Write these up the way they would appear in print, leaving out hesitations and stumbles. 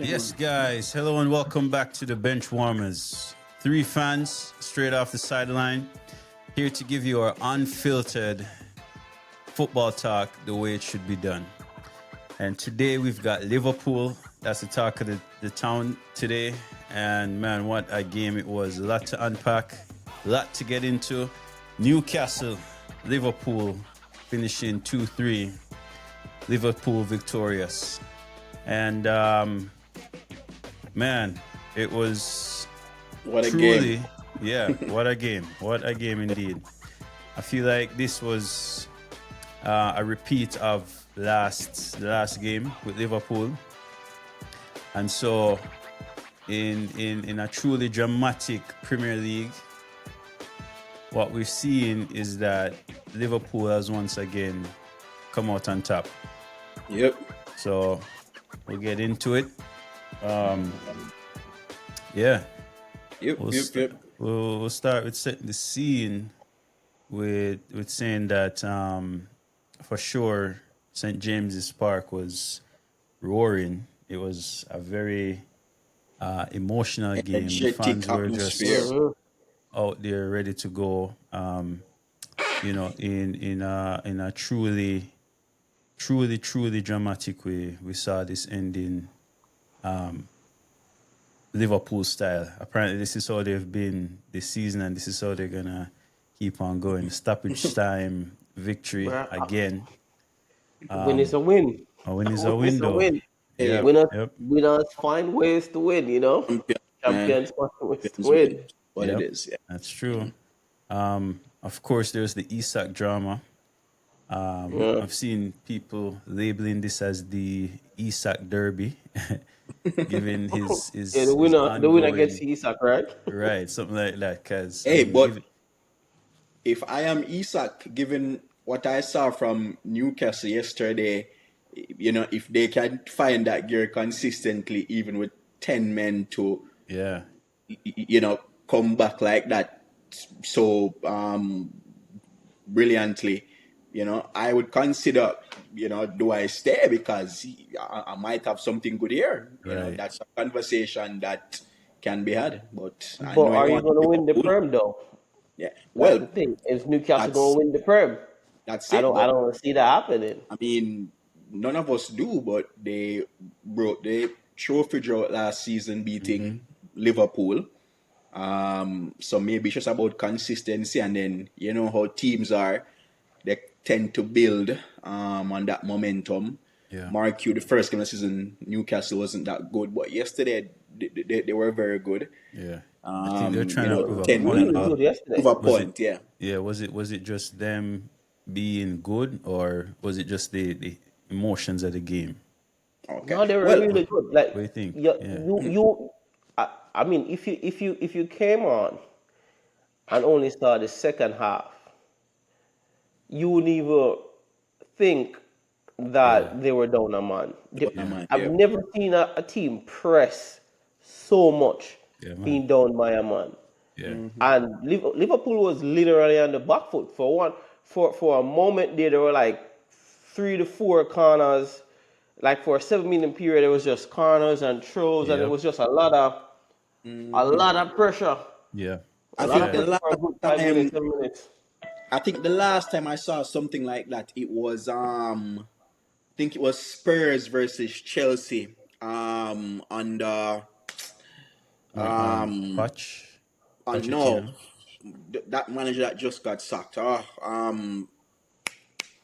Yes, guys. Hello and welcome back to the Benchwarmers. Three fans straight off the sideline, here to give you our unfiltered football talk the way it should be done. And today we've got Liverpool. That's the talk of the town today. And man, what a game it was. A lot to unpack, a lot to get into. Newcastle, Liverpool finishing 2-3. Liverpool victorious. And man, it was what a truly, game. Yeah, what a game. What a game indeed. I feel like this was a repeat of the last game with Liverpool. And so in a truly dramatic Premier League, what we've seen is that Liverpool has once again come out on top. Yep. So we'll get into it. Yeah. We'll start with setting the scene with saying that for sure St. James's Park was roaring. It was a very emotional game. The fans were just out there ready to go. In a truly dramatic way. We saw this ending Liverpool style. Apparently, this is how they've been this season, and this is how they're gonna keep on going. Stoppage time victory again. Win is a win. A win is a win, though. Yeah. Winners find ways to win, you know? Champions find ways to win. What it is, yeah. That's true. Of course, there's the Isak drama. I've seen people labeling this as the Isak Derby, given his the winner gets Isak, right? Right, something like that. Cause if I am Isak, given what I saw from Newcastle yesterday, if they can find that gear consistently, even with 10 men to, come back like that so brilliantly. I would consider, do I stay? Because I might have something good here. That's a conversation that can be had. But are you going to win the Prem, though? Yeah. That's the thing. Is Newcastle going to win the Prem? That's it. I don't see that happening. I mean, none of us do, but they broke the trophy draw last season, beating Liverpool. So maybe it's just about consistency, and then how teams are. They tend to build on that momentum. Yeah. Marc, the first game of the season, Newcastle wasn't that good, but yesterday they were very good. Yeah. I think they're trying to prove a point. Yeah. Was it just them being good, or was it just the emotions of the game? Okay. No, they were really good. Like, what do you think? I mean, if you came on and only saw the second half, you wouldn't even think that they were down a man. I've never seen a team press so much being down by a man. Yeah. And Liverpool was literally on the back foot for a moment there. There were like 3 to 4 corners. Like for a 7-minute period, it was just corners and throws, and it was just a lot of pressure. Yeah. I think the last time I saw something like that, it was Spurs versus Chelsea under Poch. That manager that just got sacked. Ange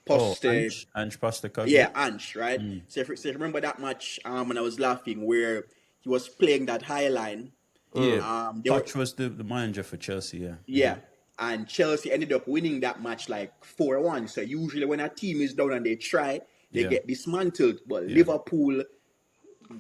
Postecoglou. Yeah, Ange, right? So if you remember that match when I was laughing where he was playing that high line. Yeah, Poch was the manager for Chelsea, Yeah, and Chelsea ended up winning that match like 4-1. So usually when a team is down and they try, they get dismantled. But Liverpool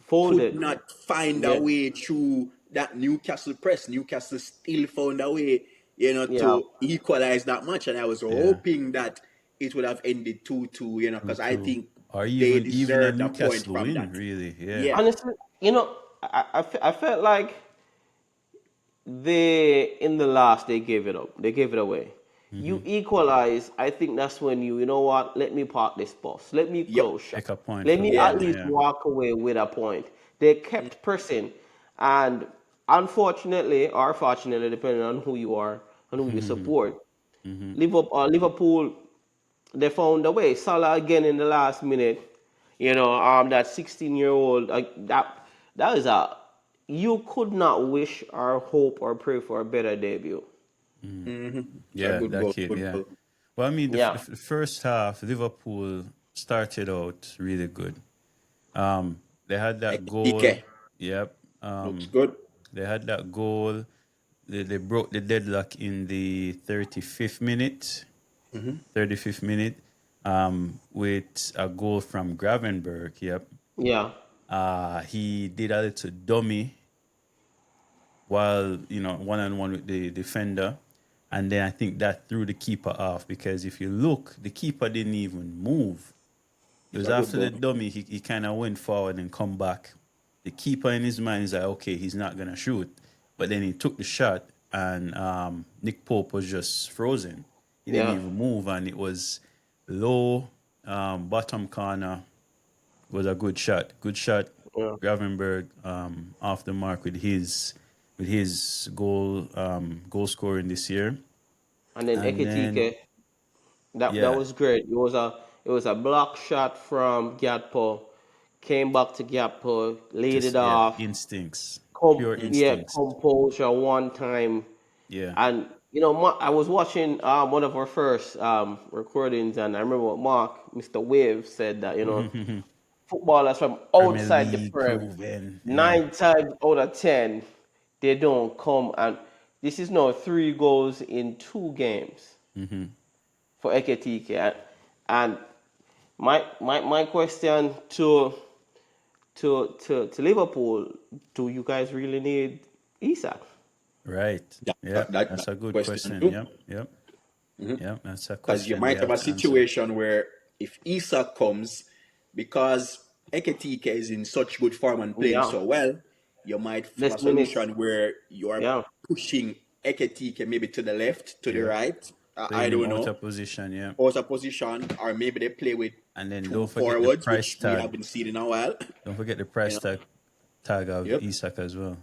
could not find a way through that Newcastle press. Newcastle still found a way, to equalize that match. And I was hoping that it would have ended 2-2, because I think they deserved a point from that. Really, Honestly, I felt like in the last they gave it up. They gave it away. You equalize, I think that's when you know what, let me park this bus. Let me close. Take a point. Let me at least walk away with a point. They kept pressing, and unfortunately or fortunately, depending on who you are and who you support, Liverpool, they found a way. Salah again in the last minute. That 16-year-old, that is a, you could not wish or hope or pray for a better debut. A Yeah, good that goal, kid. good Yeah. goal. Well, I mean, Yeah, the first half, Liverpool started out really good. They had that goal. Ekitike Yep. looks good. They had that goal. They broke the deadlock in the 35th minute. 35th minute. With a goal from Gravenberch. Yep. yeah, He did a little dummy while one on one with the defender, and then I think that threw the keeper off because if you look, the keeper didn't even move. It It's was a good after the goal. dummy he kind of went forward and come back. The keeper in his mind is like, okay, he's not gonna shoot, but then he took the shot and Nick Pope was just frozen. He didn't yeah, even move, and it was low bottom corner. Was a good shot. Good shot. yeah. Gravenberch off the mark with his goal scoring this year. And then And then Ekitike, that yeah, was great. It was a block shot from Gakpo, came back to Gakpo, laid it just yeah, off, instincts. Pure yeah, instincts. composure one time. Yeah. And I was watching one of our first recordings, and I remember what Mark, Mr. Wave, said that footballers from Premier outside the League Prem, proven. Yeah. 9 times out of 10, they don't come. And this is now 3 goals in 2 games for Ekitike. And my question to Liverpool: do you guys really need Isak? Right. That, Yep. that That's a good question question. too. Yep. Yep. Yep. That's a Because you question they might have have a to answer. situation where if Isak comes, because Ekitike is in such good form and playing Yeah, so well, you might have a less minutes. solution where you are Yeah, pushing Ekitike maybe to the left, to the Yeah. right. I Playing him don't out know. of position. Yeah. Out of position, or maybe they play with And then two don't forget the forwards, price which we tag. haven't seen in a while. Don't forget the You price know. tag of Yep. Isak as well.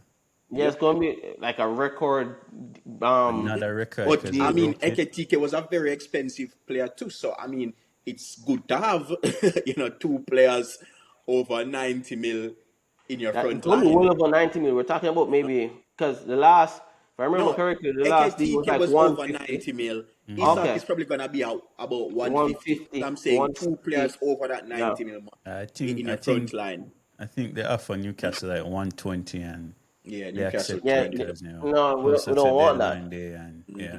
yeah. It's Yep. gonna be like a record. Another record But because he I Deal. mean, broke it. Ekitike was a very expensive player too. So I mean, it's good to have 2 players over 90 mil in your That front it's gonna be line. well over 90 million. We're talking about maybe because the last, if I remember No, correctly, the last deal was Ekitike like was over 150. 90 mil. Isak Okay, is probably gonna be out about 150. So 150, I'm saying two 160. players over that Yeah, 90 mil mark I in think I your front think line. I think they offer Newcastle like 120 and Yeah, they Newcastle accept yeah. it 20. because No, closer we to don't want that. deadline day and yeah.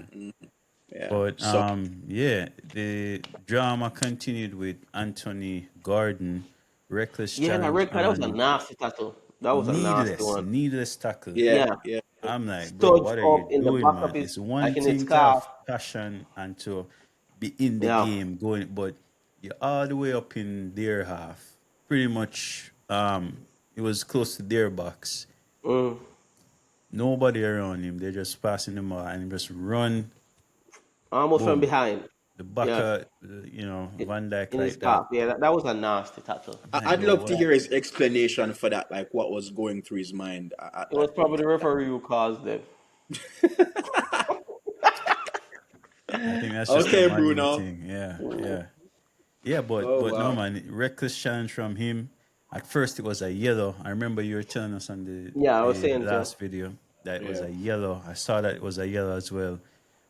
Yeah. But So yeah, the drama continued with Anthony Gordon, reckless Yeah, challenge that was a on nasty tackle. That was a nasty one. needless tackle. yeah, Yeah, yeah. I'm like, bro, studs what are up you in the doing, back of man? his, It's one like in his thing to scarf. have passion and to be in the Yeah, game going, but you're all the way up in their half. Pretty much, it was close to their box. mm. Nobody around him. They're just passing him out and just run, Almost from boom. behind. The back Yeah, of, Van Dyke in his like that. scarf. Yeah, that was a nasty tackle. I'm like, I'd bro, love to what? hear his explanation for that, like what was going through his mind at It was that probably point the in time. referee who caused it. I think that's just a Okay, Man U Bruno. thing. Yeah, yeah. Yeah, but Oh no wow. man, reckless challenge from him. At first it was a yellow. I remember you were telling us on Yeah, I was the saying so. last video that it was Yeah. a yellow. I saw that it was a yellow as well.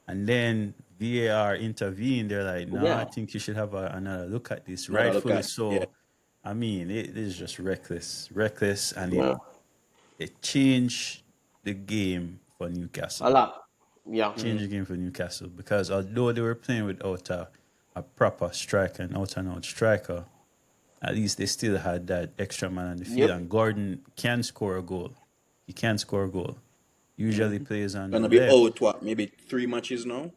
And then VAR intervened. They're like, no, I Yeah, think you should have another look at this. Another look Rightfully at yeah. so. I mean, it is just reckless, and yeah, it changed the game for a Newcastle. lot. Yeah, Change the game for Newcastle because although they were playing without a proper striker, an out and out striker, at least they still had that extra man on the field. yep. And Gordon can score a goal. He can score a goal. Usually plays on the Gonna be left. out what, maybe 3 matches now? I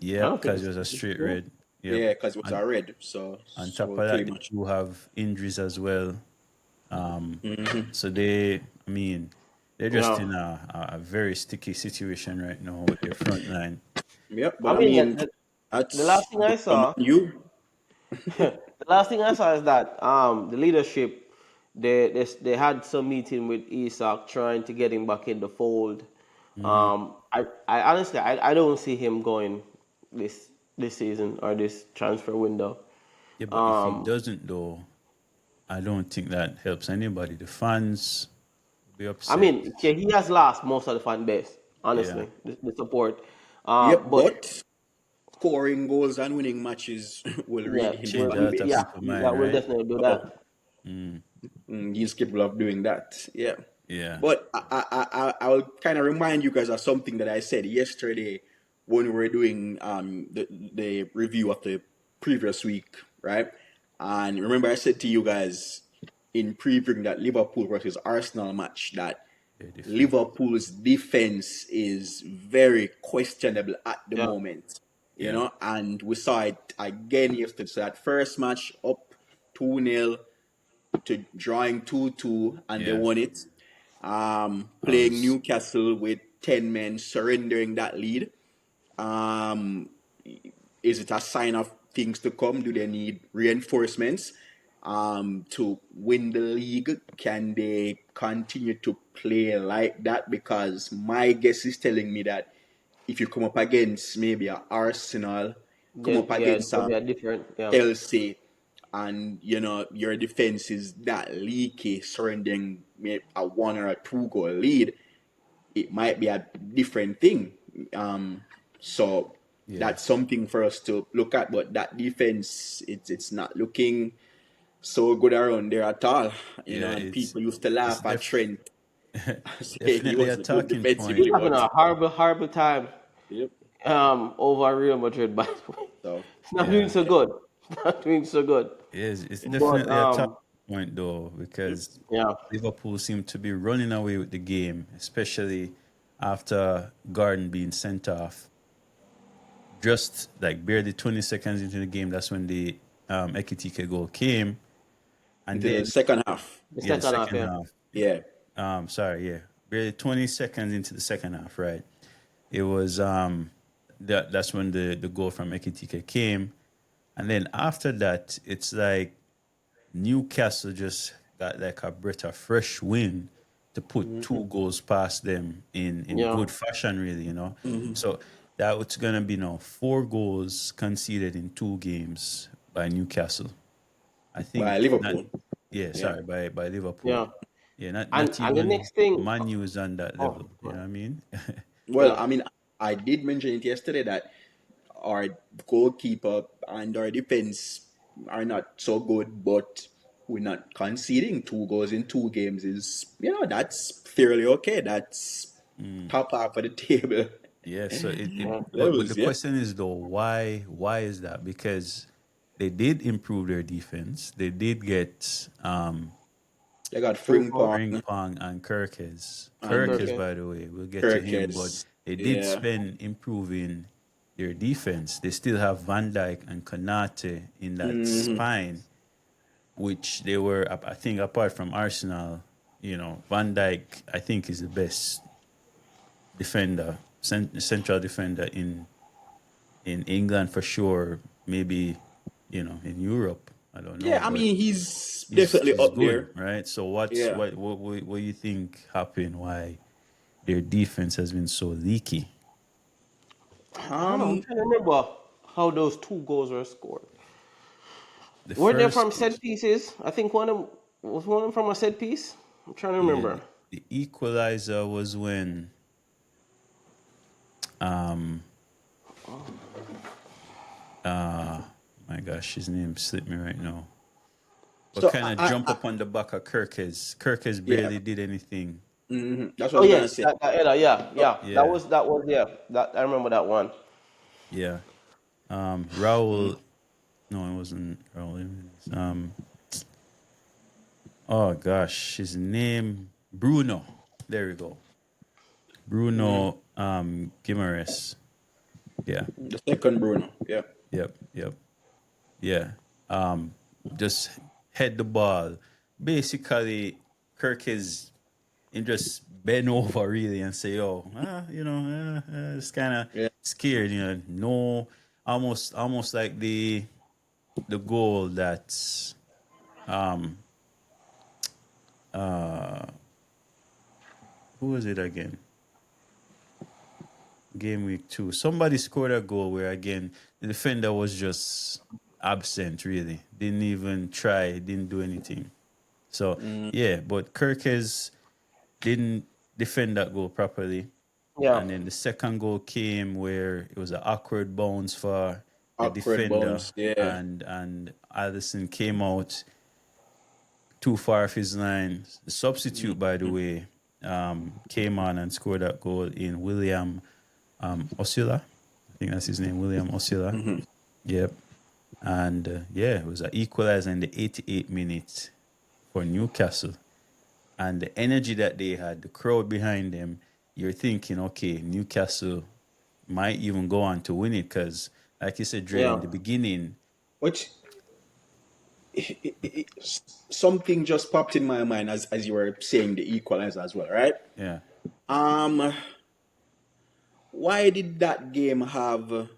Yeah, don't think because it was a it's straight true. red. Yep. Yeah, because it was And a red. So on top so of three that, they matches. do have injuries as well. So they, I mean, they're just Yeah, in a very sticky situation right now with their front line. Yep, but I I mean mean the that's last thing I from saw, you. the last thing I saw is that the leadership. they had some meeting with Isak trying to get him back in the fold. I honestly I don't see him going this season or this transfer window. Yeah, but if he doesn't, though, I don't think that helps anybody. The fans will be I upset. mean, yeah, he has lost most of the fan base, Yeah, honestly, the support. Yep, But but scoring goals and winning matches will yeah, read him change a fan lot of base. people mind, that will right? definitely do So, that. he's capable of doing that. Yeah. Yeah, But I'll kind of remind you guys of something that I said yesterday when we were doing the review of the previous week, right? And remember, I said to you guys in previewing that Liverpool versus Arsenal match that they're different. Liverpool's defense is very questionable at the Yeah, moment, Yeah, and we saw it again yesterday. So that first match up 2-0 to drawing 2-2, and they yeah. won it. I Playing was Newcastle with 10 men, surrendering that lead. Um, is it a sign of things to come? Do they need reinforcements to win the league? Can they continue to play like that? Because my guess is telling me that if you come up against maybe a Arsenal, come up yeah, against it'll be a different. Yeah, Chelsea, and your defense is that leaky, surrendering a 1 or 2 goal lead, it might be a different thing. So yeah, that's something for us to look at. But that defense, it's not looking so good around there at all. yeah. And It's people used to it's laugh at Trent, saying he definitely a wasn't good talking he's defensively, point. having but a horrible time. yep. Over Real Madrid, by the way. So It's not doing Yeah, so good. It's not doing so good. it's But definitely a talking point though yep. because yeah, Liverpool seem to be running away with the game, especially after Garden being sent off. Just like barely 20 seconds into the game, that's when the Ekitike goal came. And Into the then, second half. the yeah, the second half, second yeah. half. Yeah. Sorry, yeah. Barely 20 seconds into the second half, right? It was that's when the goal from Ekitike came. And then after that, it's like Newcastle just got like a breath of fresh wind to put Mm-hmm. 2 goals past them in Yeah. good fashion, really. Mm-hmm. So that was gonna be now 4 goals conceded in 2 games by Newcastle. I By think not. Liverpool. Yeah, Yeah. sorry, by Liverpool. Yeah. Yeah, not And the even next thing, Man U is on that oh, level. You know what I mean? Well, yeah. I mean, I did mention it yesterday that our goalkeeper and our defense are not so good, but we're not conceding 2 goals in 2 games is, that's fairly okay. That's top half of the table Yeah, so Yeah. but the levels, yeah. question is though, why is that? Because they did improve their defense. They did get They got Frimpong, Frimpong Ringpong and Kirkes. and Kirkes, Kirky. by the way, we'll get to him, but Kirkheads. they did Yeah. spend improving their defense. They still have Van Dijk and Konate in that Mm-hmm. spine, which they were, I think, apart from Arsenal, Van Dijk, I think, is the best defender, central defender in England for sure. Maybe, in Europe, I don't know, Yeah, I but mean, he's he's definitely he's up good, there. right? So what's Yeah. what you think happened? Why their defense has been so leaky? I don't know. I'm Um, trying to remember how those 2 goals were scored. The Were they first, from set pieces? I think one of them from a set piece. I'm trying to yeah, remember. the equalizer was when um my gosh, his name slipped me right now. But so kind of jump up on the back of Kirkes. Kirkes yeah, barely did anything. that's what I Oh was yeah, gonna say. that era, yeah, So, yeah. Yeah, That was yeah. That I remember that one. yeah. Raul, no, it wasn't Raul. Oh gosh, his name Bruno. There we go. Bruno Guimaraes. Yeah. the second Bruno, yeah. Yep. Yeah. Just head the ball. Basically, Kirk is in just bend over really and say, "Oh, it's kind of Yeah. scared." No, almost like the goal that uh, who was it again? Game week 2. Somebody scored a goal where again the defender was just absent. Really, didn't even try, didn't do anything. So yeah, but Kirkes didn't defend that goal properly. Yeah. And then the second goal came where it was an awkward bounce for the Awkward defender, bounce, yeah. and Addison came out too far off his line. The substitute, by the way, came on and scored that goal in William Osula. I think that's his name, William Osula. Yep. And yeah, it was an equalizer in the 88th minute for Newcastle. And the energy that they had, the crowd behind them, you're thinking, okay, Newcastle might even go on to win it because, like you said, Dre, in the beginning. Which something just popped in my mind as you were saying the equalizer as well, right? Yeah. Why did that game have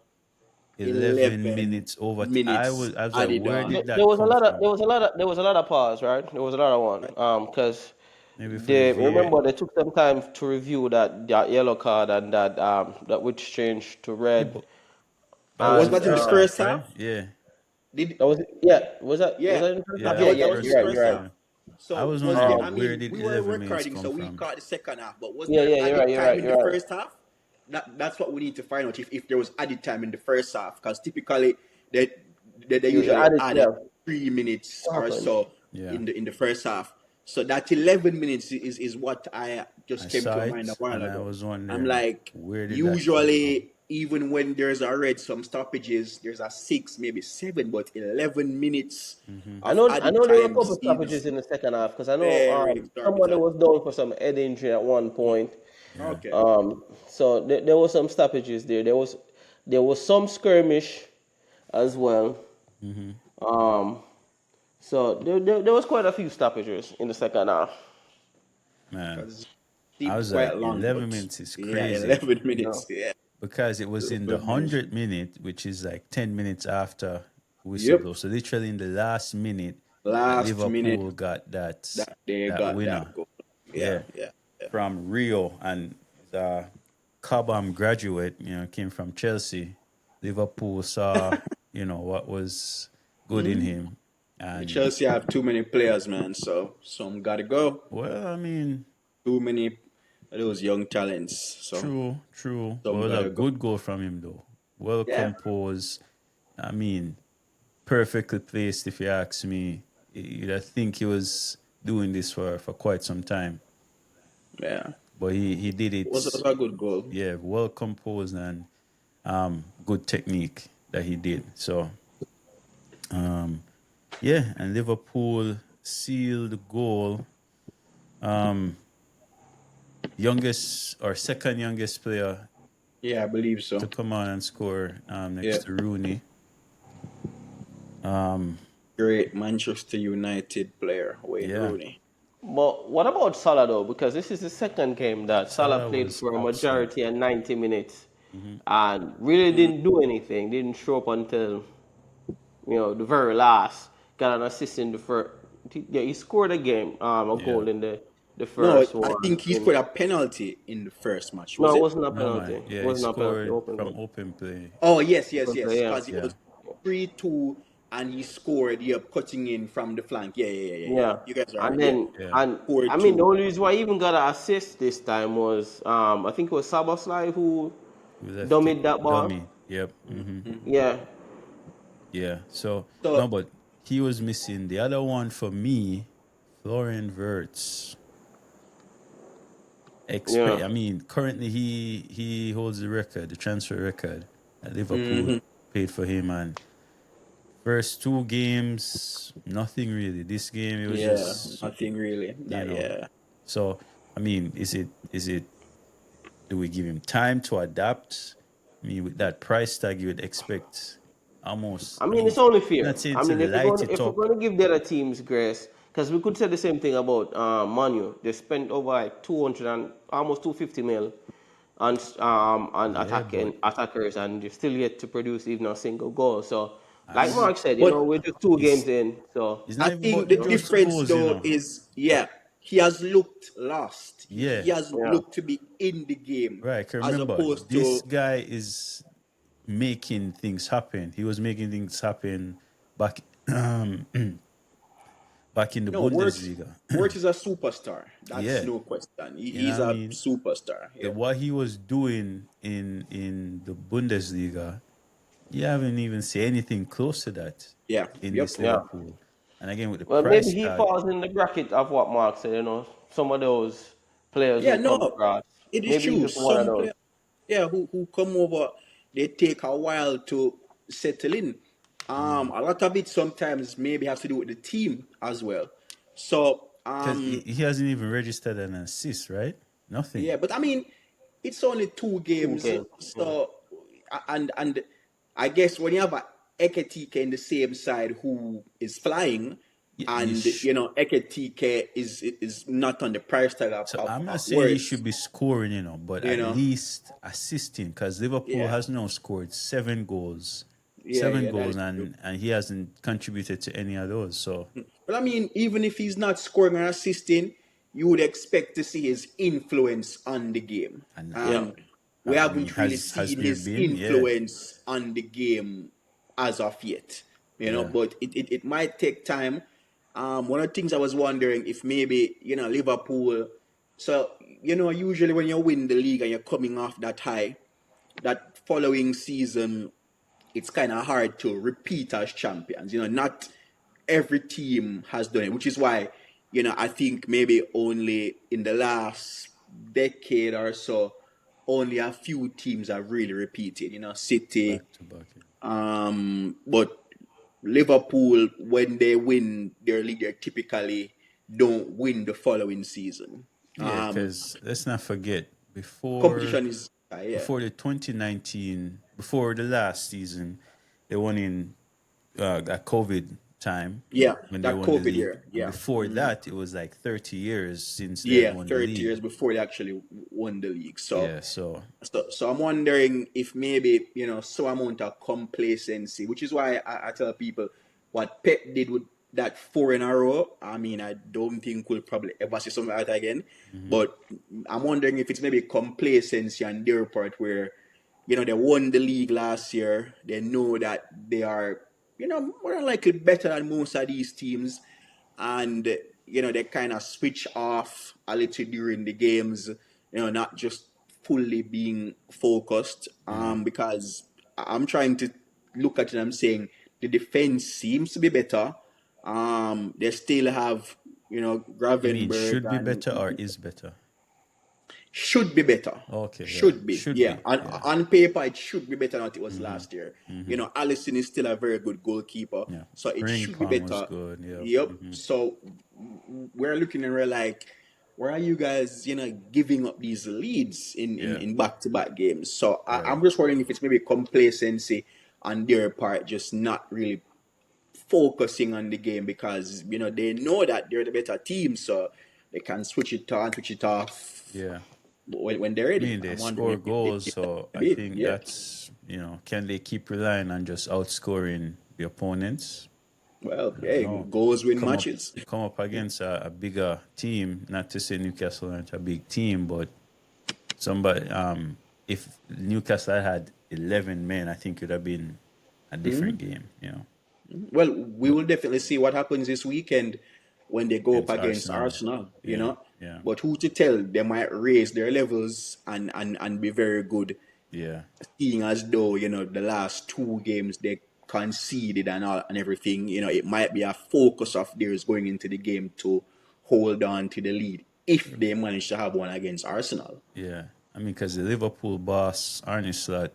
11 minutes over? I was like, where did that There was a come lot of from? there was a lot of pause, right? There was a lot of one. Because Maybe for they the VAR. remember they took some time to review that yellow card and that which changed to red. Was that in the first half? Right? Yeah. Was that was that in the first half? Yeah, Yeah, that was the you're first right. half. So I was was wondering, there, where did we were 11 minutes recording, come so we from? caught the second half. But was Yeah, there you're added right, time in the first half? That's what we need to find out if there was added time in the first half, because typically they usually add 3 minutes or so in the first half. So that 11 minutes is what I just came to my mind a while ago. I was wondering, I'm like, where did usually even when there's a red, some stoppages, there's a 6, maybe 7, but 11 minutes. I know there were a couple of stoppages in the second half because I know somebody was down for some head injury at one point. Yeah. Okay. So there were some stoppages there. There was some skirmish as well. So there was quite a few stoppages in the second half. Man, I was like, 11 minutes is crazy. Yeah, 11 minutes, yeah. Because it was in the 100th minute, which is like 10 minutes after whistle blow. So literally in the last minute, Liverpool got that winner. That goal. Yeah. From Rio, and the Cobham graduate, came from Chelsea. Liverpool saw, what was good in him. And Chelsea have too many players, man. So some gotta go. Well, I mean, too many of those young talents. So true. But it was a good goal from him, though. Well composed. I mean, perfectly placed, if you ask me. I think he was doing this for quite some time. Yeah. But he did it. It was a good goal. Yeah, well composed and good technique that he did. So, and Liverpool sealed the goal. Youngest or second youngest player. Yeah, I believe so. To come on and score next to Rooney. Great Manchester United player, Wayne Rooney. But what about Salah though? Because this is the second game that Salah played for a majority of 90 minutes and really didn't do anything. Didn't show up until the very last. Got an assist in the first. He scored a goal in the first one. I think he scored a penalty in the first match. It wasn't a penalty. It wasn't a penalty. From open play. Oh yes. Because it was 3-2. And he scored, cutting in from the flank. Yeah. You guys are right. I mean, the only reason why he even got an assist this time was, I think it was Szoboszlai who dummied that ball. Yep. Yeah. So no, but he was missing. The other one for me, Florian Wirtz. I mean, currently he holds the record, the transfer record at Liverpool. Paid for him, and first 2 games, nothing really. This game, it was just nothing really. So, I mean, is it? Do we give him time to adapt? I mean, with that price tag, you would expect almost. I mean, it's only fair. I mean, if we're going to give the other teams grace, because we could say the same thing about Manu. They spent over like 200 and almost 250 mil on attackers, and you're still yet to produce even a single goal. So. Like Marc said, we're just 2 games in. So I think the difference though is he has looked lost. Yeah. He has looked to be in the game Right. I as remember opposed this to guy is making things happen. He was making things happen back back in the no. Bundesliga. Wirtz is a superstar. That's Yeah. no question. You know He's what I a mean? superstar. Yeah. What he was doing in the Bundesliga, you haven't even seen anything close to that Yeah. in Yep. this Yeah. Liverpool. And again with the Well, maybe price he tag, falls in the bracket of what Mark said. Some of those players Yeah. who come No, across. it is Maybe he's true. just one of Some those. players, yeah, who come over, they take a while to settle in. A lot of it sometimes maybe has to do with the team as well. So, because he hasn't even registered an assist, right? Nothing. yeah, but I mean, it's only two Two games. games. So, and I guess when you have a Ekitike in the same side who is flying, You and Ekitike is not on the price tag So of I'm not saying he words, should be scoring, but you at know, least assisting because Liverpool yeah, has now scored 7 goals, yeah, that is true. and he hasn't contributed to any of those. So But I mean, even if he's not scoring or assisting, you would expect to see his influence on the game. and Yeah. And we I mean, haven't really has seen there his been? Yeah, influence on the game as of yet. yeah. But it might take time. One of the things I was wondering if maybe, Liverpool. So, usually when you win the league and you're coming off that high, that following season, it's kind of hard to repeat as champions. Not every team has done it, which is why, I think maybe only in the last decade or so, only a few teams have really repeated. City, Back to back. but Liverpool, when they win their league, they typically don't win the following season. Yeah, because let's not forget Competition is, yeah, before the 2019, before the last season, they won in that COVID time yeah, when they that won the COVID league. year, And yeah. before that, it was like 30 years since they had Yeah, won the 30 league. years before they actually won the league. So, Yeah, so so I'm wondering if maybe, some amount of complacency, which is why I tell people what Pep did with that 4 in a row. I mean, I don't think we'll probably ever see something like that again. But I'm wondering if it's maybe complacency on their part where, they won the league last year. They know that they are, more than likely better than most of these teams, and they kind of switch off a little during the games, not just fully being focused. Because I'm trying to look at it, I'm saying the defense seems to be better. They still have, you mean Gravenberch should be and better or is better? should be better. Okay, yeah, Should be. should Yeah. be. Yeah, On paper, it should be better than it was last year. Allison is still a very good goalkeeper. yeah. So it Spring should be Palm was better. good. Yeah. Yep. So we're looking and we're like, where are you guys, giving up these leads Yeah. in back-to-back games? So Right. I'm just wondering if it's maybe complacency on their part, just not really focusing on the game because, they know that they're the better team. So they can switch it on, switch it off Yeah. when they're I ready. mean, they I'm score wondering if goals, so I be it. think Yeah. that's, can they keep relying on just outscoring the opponents? Well, hey, No. goals win Come up, matches. come up against a bigger team. Not to say Newcastle aren't a big team, but somebody, if Newcastle had 11 men, I think it would have been a different game. Well, we will definitely see what happens this weekend when they go up Against against Arsenal. Arsenal, Yeah, yeah, But who to tell? They might raise their levels and be very good, yeah. seeing as though, the last two games they conceded and all and everything. It might be a focus of theirs going into the game to hold on to the lead if they manage to have one against Arsenal. Yeah, I mean, because the Liverpool boss Arne Slot,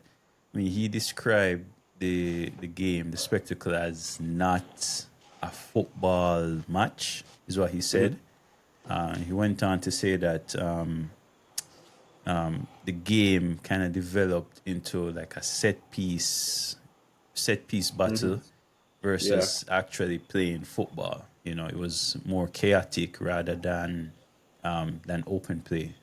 I mean, he described the game, the spectacle, as not a football match, is what he said. He went on to say that the game kind of developed into like a set piece battle versus actually playing football. It was more chaotic rather than open play.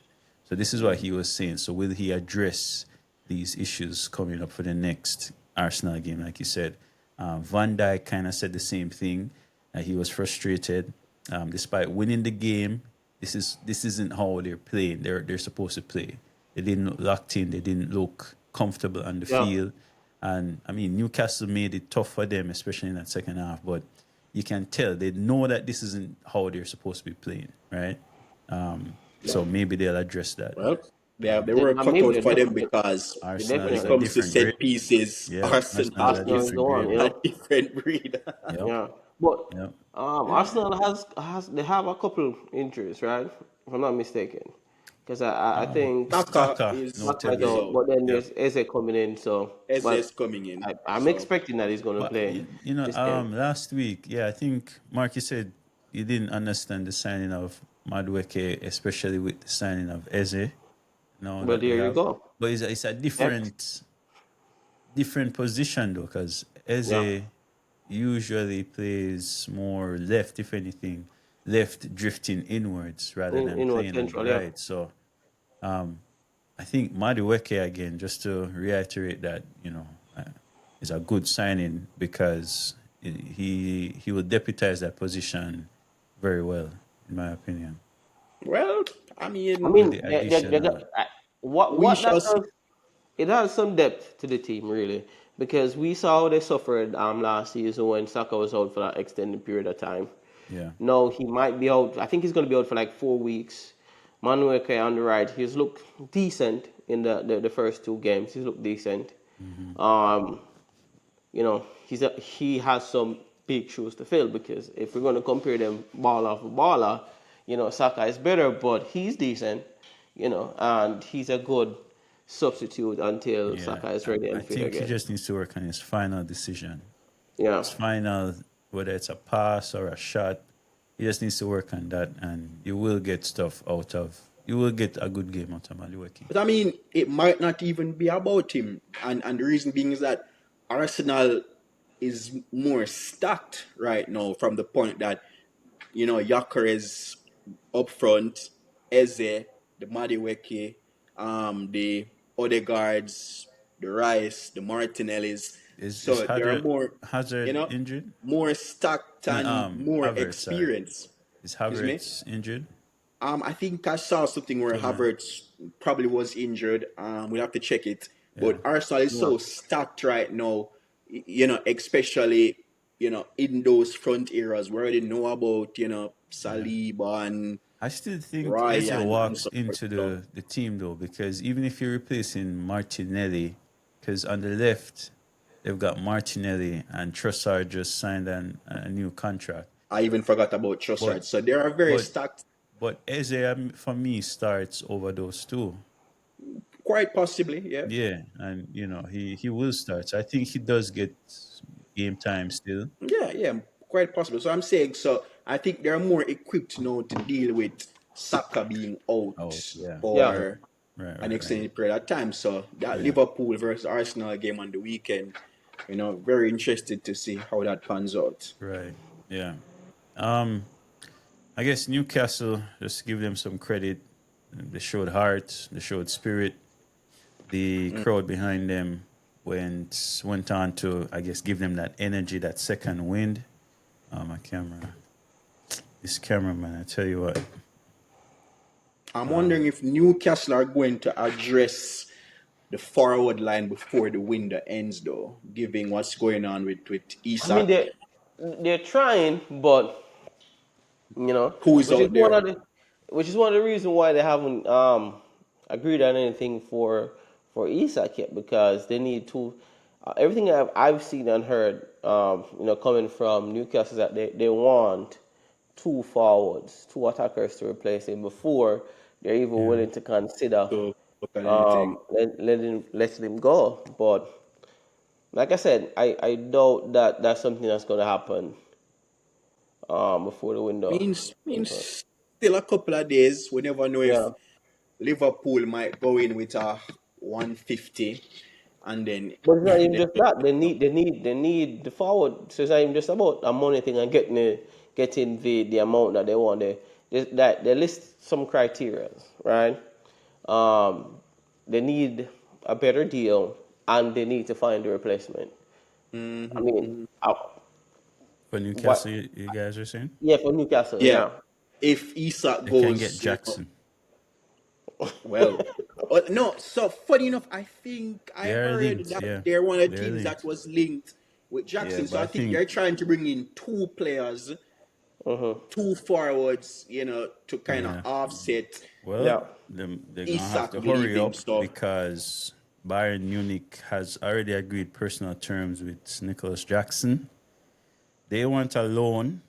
So this is what he was saying. So will he address these issues coming up for the next Arsenal game, like you said? Van Dijk kind of said the same thing. He was frustrated. Despite winning the game, this isn't how they're playing. They're supposed to play. They didn't look locked in. They didn't look comfortable on the Yeah. field. And I mean, Newcastle made it tough for them, especially in that second half. But you can tell they know that this isn't how they're supposed to be playing, right? So maybe they'll address that. Well, they were cut Maybe out for them because Arsenal when is it a definitely. comes to different grade. set pieces, Yeah, Arsenal is a Arsenal Arsenal is is the different one, grade. you a know. different breed. Yep, Yeah, but yep. Arsenal has they have a couple injuries, right? If I'm not mistaken, because I think Saka Saka, no is Marc is is tailgate. out, out. but then Yep. there's Eze coming in, so Eze but is coming in. I'm So expecting that he's going to But play this game. last week, yeah, I think Mark, you said you didn't understand the signing of Madueke, especially with the signing of Eze. Now But that they there you have, go. but it's a Depth. different position though, because Yeah, Eze usually plays more left, if anything, left drifting inwards rather than in what playing on the central, yeah. right. So I think Madueke again, just to reiterate that, is a good signing because he will deputize that position very well, in my opinion. well, I I mean, With mean, the additional, we what that shall see. does, it has some depth to the team, really, because we saw how they suffered last season when Saka was out for that extended period of time. yeah, No, he might be out. I think he's going to be out for like 4 weeks. Manueke on the right, he's looked decent in the first two games. He's looked decent. Um, he has some big shoes to fill because if we're going to compare them baller for baller, Saka is better, but he's decent, and he's a good substitute until yeah. Saka is ready I and fit think he again. just needs to work on his final decision. Yeah. His final, whether it's a pass or a shot, he just needs to work on that, and you will get stuff out of. You will get a good game out of Madueke. But I mean, it might not even be about him, and the reason being is that Arsenal is more stacked right now from the point that Yaker is up front, Eze, the Madiweke, the Odegaards, the Rice, the Martinellis. Is So there are more, you Hazard know, injured? more stacked No, and more Havertz. Sorry, experience. is Excuse me. Havertz injured? I think I saw something where Don't know. Havertz probably was injured. We'll have to check it. Yeah, But Arsenal is Yeah. so stacked right now, especially, in those front areas. We already know about, yeah. Saliba and I still think Eze Ryan and walks so forth. into So, the team though, because even if you're replacing Martinelli, because on the left they've got Martinelli and Trossard just signed a new contract. I even forgot about But Trossard. So they are very but stacked. but Eze for me starts over those two. Quite possibly, yeah. Yeah, and he will start. So I think he does get game time still. Yeah, yeah, quite possible. So I'm saying, so I think they're more equipped now to deal with Saka being out Oh yeah, Yeah. for an right. extended period of time. So that Yeah, Liverpool versus Arsenal game on the weekend, very interested to see how that pans out. right. Yeah. Um, I guess Newcastle, just to give them some credit. They showed heart, they showed spirit. The crowd behind them went on to, I guess, give them that energy, that second wind. My camera, this cameraman, I tell you what. I'm wondering if Newcastle are going to address the forward line before the window ends, though, given what's going on with I mean, Isak, they're trying, but who is which is out one there. of the reasons why they haven't agreed on anything for Isak yet because they need to. Everything I've seen and heard, coming from Newcastle, is that they want two forwards, two attackers to replace him before they're even Yeah. willing to consider So look at anything. letting him go. But like I said, I doubt that that's something that's going to happen before the window opens. Means still a couple of days. We never know if Yeah. Liverpool might go in with a 150 and then But it's not even just that. They need the forward. So it's not even just about a money thing and getting the amount that they want. They list some criteria, right? Um, they need a better deal and they need to find a replacement. I mean, Mhm. For what? Newcastle, you guys are saying? Yeah, for Newcastle, Yeah. yeah. if Isak They goes, can get Jackson. Well, no. So funny enough, I think I They're heard linked, that yeah. they're one of the They're teams that linked. was linked with Yeah, Jackson. So but I I think think they're trying to bring in two players, two forwards, to kind of yeah. offset Yeah. They're gonna have Isak to hurry leaving. up So because Bayern Munich has already agreed personal terms with Nicholas Jackson. They want a loan.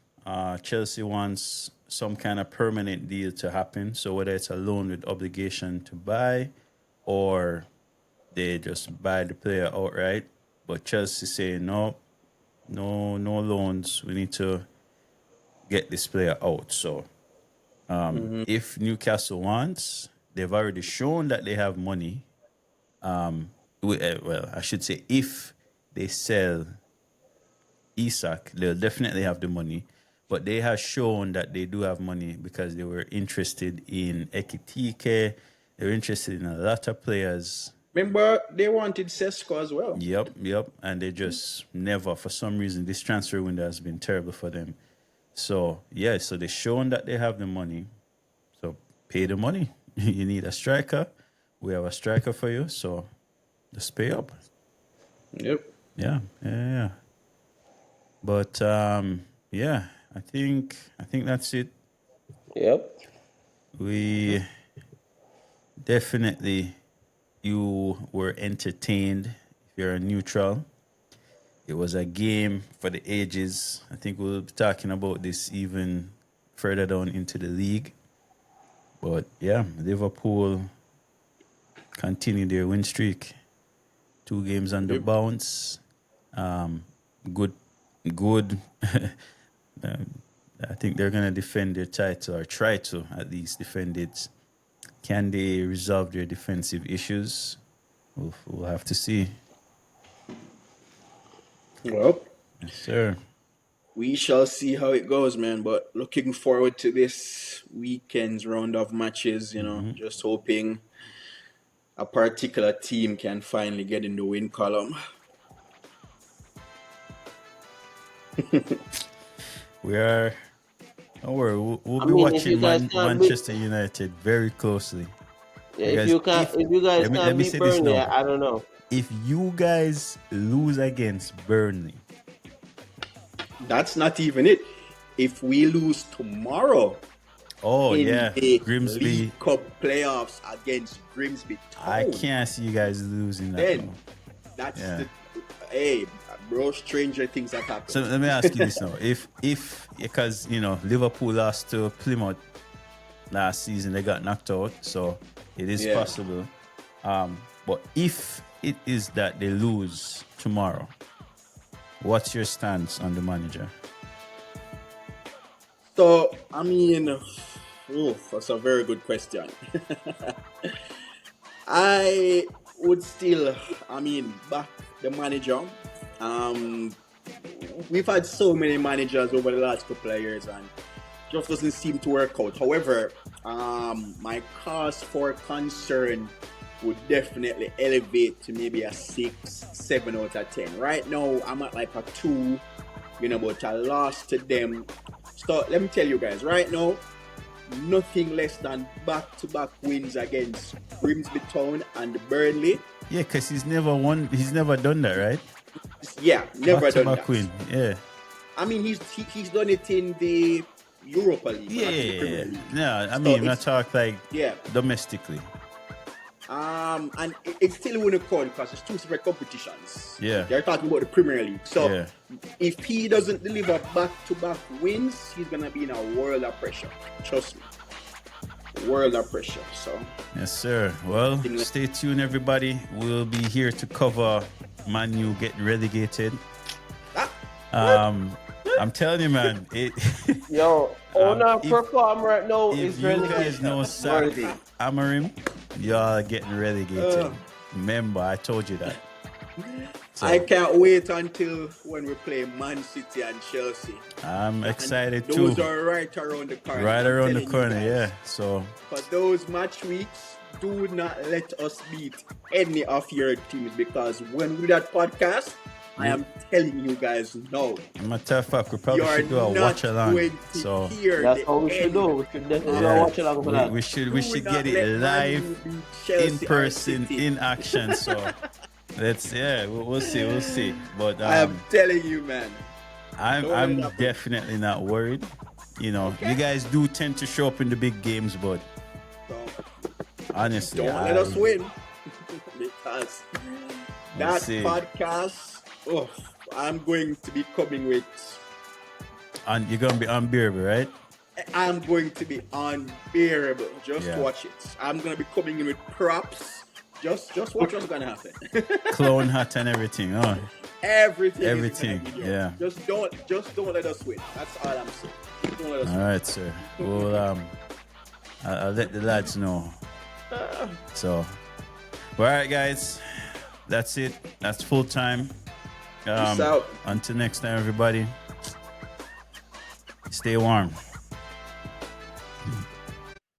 Chelsea wants some kind of permanent deal to happen. So whether it's a loan with obligation to buy, or they just buy the player outright. But Chelsea saying no loans. We need to get this player out. So if Newcastle wants, they've already shown that they have money. Well, I should say if they sell Isak, they'll definitely have the money. But they have shown that they do have money because they were interested in Ekitike. They were interested in a lot of players. remember, they wanted Sesko as well. Yep. And they just never, for some reason, this transfer window has been terrible for them. So, so they've shown that they have the money. So pay the money. You need a striker. We have a striker for you. So just pay up. Yep. Yeah. But I think that's it. Yep. We definitely, you were entertained if you're a neutral. It was a game for the ages. I think we'll be talking about this even further down into the league. But yeah, Liverpool continue their win streak. 2 games on the bounce. Good. I think they're going to defend their title, or try to at least defend it. Can they resolve their defensive issues? We'll have to see. Well, Yes, sir. we shall see how it goes, man. But looking forward to this weekend's round of matches, just hoping a particular team can finally get in the win column. We are. Don't worry, we'll be watching Manchester United very closely. Yeah, if you guys can't beat Burnley, I don't know. If you guys lose against Burnley, that's not even it. If we lose tomorrow, Grimsby League Cup playoffs against Grimsby Town, I can't see you guys losing that. Then that's bro, stranger things that happen. So let me ask you this now: if because Liverpool lost to Plymouth last season, they got knocked out, so it is possible. But if it is that they lose tomorrow, what's your stance on the manager? So I mean, that's a very good question. I would still, back the manager. We've had so many managers over the last couple of years and just doesn't seem to work out. However, my cause for concern would definitely elevate to maybe a 6, 7 out of 10. Right now, I'm at like a 2, but I lost to them. So let me tell you guys, right now, nothing less than back-to-back wins against Grimsby Town and Burnley. Yeah, because he's never done that, right? Yeah, never done that. Win. Yeah. He's done it in the Europa League. Yeah. No, I'm not talking domestically. And it still wouldn't count because it's 2 separate competitions. Yeah. They're talking about the Premier League. So if he doesn't deliver back-to-back wins, he's gonna be in a world of pressure. Trust me. World of pressure. So yes, sir. Well, stay tuned, everybody. We'll be here to cover Man U getting relegated. I'm telling you, man. Perform right now if is you relegated. guys know Sak Amarim, y'all getting relegated. Remember, I told you that. So, I can't wait until when we play Man City and Chelsea. I'm excited too. Those are right around the corner. Right around the corner, yeah. So for those match weeks, do not let us beat any of your teams, because when we do that podcast, I am telling you guys no. Matter of fact, we probably You're should do a not watch along. going to So hear That's the how we should end. do. We should definitely watch along for that. we should Do not get it let Man live U beat in Chelsea or person, City. in action. So we'll see. But I am telling you, man. I'm definitely not worried. You know, you guys do tend to show up in the big games, but So, honestly, don't let us win. Because that see. podcast, I'm going to be coming with. And you're gonna be unbearable, right? I'm going to be unbearable. Just Yeah. watch it. I'm going to be coming in with props. Just watch what's going to happen. Clone hat and everything. Oh, Everything. Everything, yeah. Just don't let us win. That's all I'm saying. Don't let us all win. right, sir. Well, I'll let the lads know. So, all right, guys. That's it. That's full time. Peace out. Until next time, everybody. Stay warm.